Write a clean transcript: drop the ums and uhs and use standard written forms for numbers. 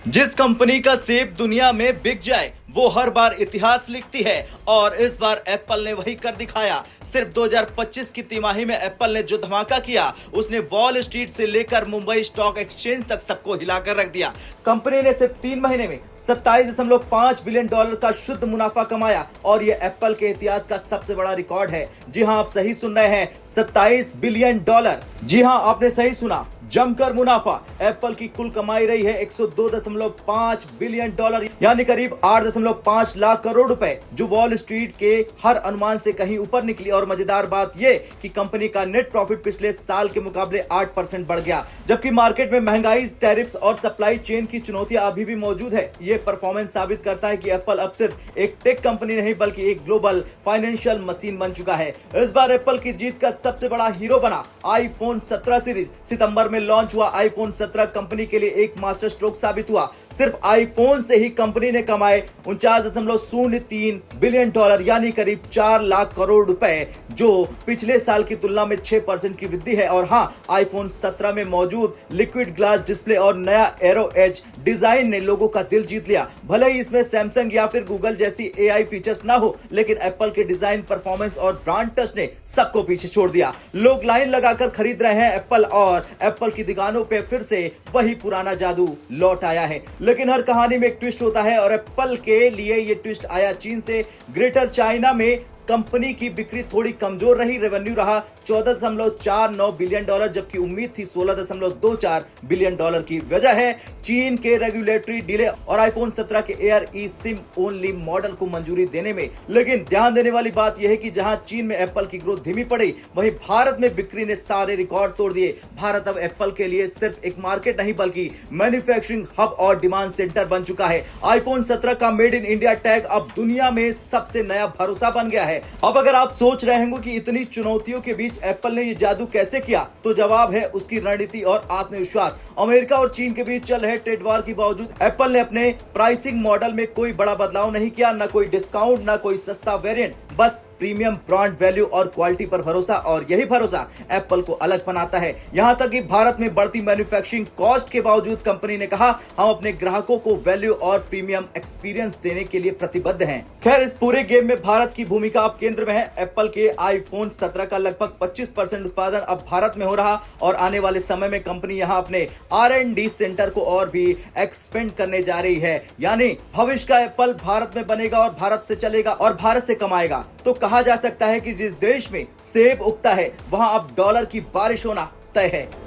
जिस कंपनी का सेब दुनिया में बिक जाए वो हर बार इतिहास लिखती है और इस बार एप्पल ने वही कर दिखाया। सिर्फ 2025 की तिमाही में एप्पल ने जो धमाका किया उसने वॉल स्ट्रीट से लेकर मुंबई स्टॉक एक्सचेंज तक सबको हिलाकर रख दिया। कंपनी ने सिर्फ 3 महीने में 27.5 बिलियन डॉलर का शुद्ध मुनाफा कमाया और ये एप्पल के इतिहास का सबसे बड़ा रिकॉर्ड है। जी हां, आप सही सुन रहे हैं, 27 बिलियन डॉलर। जी हां, आपने सही सुना, जमकर मुनाफा। एप्पल की कुल कमाई रही है 102.5 बिलियन डॉलर, यानी करीब 8.5 लाख करोड़ रुपए, जो वॉल स्ट्रीट के हर अनुमान से कहीं ऊपर निकली। और मजेदार बात यह कि कंपनी का नेट प्रॉफिट पिछले साल के मुकाबले 8% बढ़ गया। जबकि मार्केट में महंगाई, टैरिफ्स और सप्लाई चेन की चुनौतियां अभी भी मौजूद है। ये परफॉर्मेंस साबित करता है कि एप्पल अब सिर्फ एक टेक कंपनी नहीं बल्कि एक ग्लोबल फाइनेंशियल मशीन बन चुका है। इस बार एप्पल की जीत का सबसे बड़ा हीरो बना आईफोन 17 सीरीज। सितंबर में लॉन्च हुआ आईफोन 17 कंपनी के लिए एक मास्टर स्ट्रोक साबित हुआ। सिर्फ आईफोन से ही कंपनी ने कमाए 49.03 बिलियन डॉलर, यानी करीब 4 लाख करोड़ रुपए, जो पिछले साल की तुलना में 6% की वृद्धि है। और हां, आईफोन 17 में मौजूद लिक्विड ग्लास डिस्प्ले और नया एरो एज डिजाइन ने लोगों का दिल जीत लिया। भले ही इसमें सैमसंग या फिर गूगल जैसी एआई फीचर्स ना हो, लेकिन एप्पल के डिजाइन, परफॉर्मेंस और ब्रांड टच ने सबको पीछे छोड़ दिया। लोग लाइन लगाकर खरीद रहे हैं एप्पल, और एप्पल की दुकानों पे फिर से वही पुराना जादू लौट आया है। लेकिन हर कहानी में एक ट्विस्ट होता है और एप्पल के लिए ये ट्विस्ट आया चीन से। ग्रेटर चाइना में कंपनी की बिक्री थोड़ी कमजोर रही। रेवेन्यू रहा 14.49 बिलियन डॉलर, जबकि उम्मीद थी 16.24 बिलियन डॉलर की। वजह है चीन के रेगुलेटरी डिले और आईफोन 17 के एयर ई सिम ओनली मॉडल को मंजूरी देने में। लेकिन ध्यान देने वाली बात यह है कि जहां चीन में एप्पल की ग्रोथ धीमी पड़ी, वहीं भारत में बिक्री ने सारे रिकॉर्ड तोड़ दिए। भारत अब एप्पल के लिए सिर्फ एक मार्केट नहीं बल्कि मैन्युफैक्चरिंग हब और डिमांड सेंटर बन चुका है। आईफोन 17 का मेड इन इंडिया टैग अब दुनिया में सबसे नया भरोसा बन गया है। अब अगर आप सोच रहे होंगे कि इतनी चुनौतियों के बीच एप्पल ने ये जादू कैसे किया, तो जवाब है उसकी रणनीति और आत्मविश्वास। अमेरिका और चीन के बीच चल रहे ट्रेड वॉर के बावजूद एप्पल ने अपने प्राइसिंग मॉडल में कोई बड़ा बदलाव नहीं किया, न कोई डिस्काउंट, न कोई सस्ता वेरिएंट, बस प्रीमियम ब्रांड वैल्यू और क्वालिटी पर भरोसा। और यही भरोसा एप्पल को अलग बनाता है। यहां तक कि भारत में बढ़ती मैन्युफैक्चरिंग कॉस्ट के बावजूद कंपनी ने कहा, हम अपने ग्राहकों को वैल्यू और प्रीमियम एक्सपीरियंस देने के लिए प्रतिबद्ध हैं। खैर, इस पूरे गेम में भारत की भूमिका अब केंद्र में है। एप्पल के आईफोन 17 का लगभग 25% उत्पादन अब भारत में हो रहा और आने वाले समय में कंपनी यहां अपने R&D सेंटर को और भी एक्सपेंड करने जा रही है। यानी भविष्य का एप्पल भारत में बनेगा और भारत से चलेगा और भारत से कमाएगा। तो कहा जा सकता है कि जिस देश में सेब उगता है वहां अब डॉलर की बारिश होना तय है।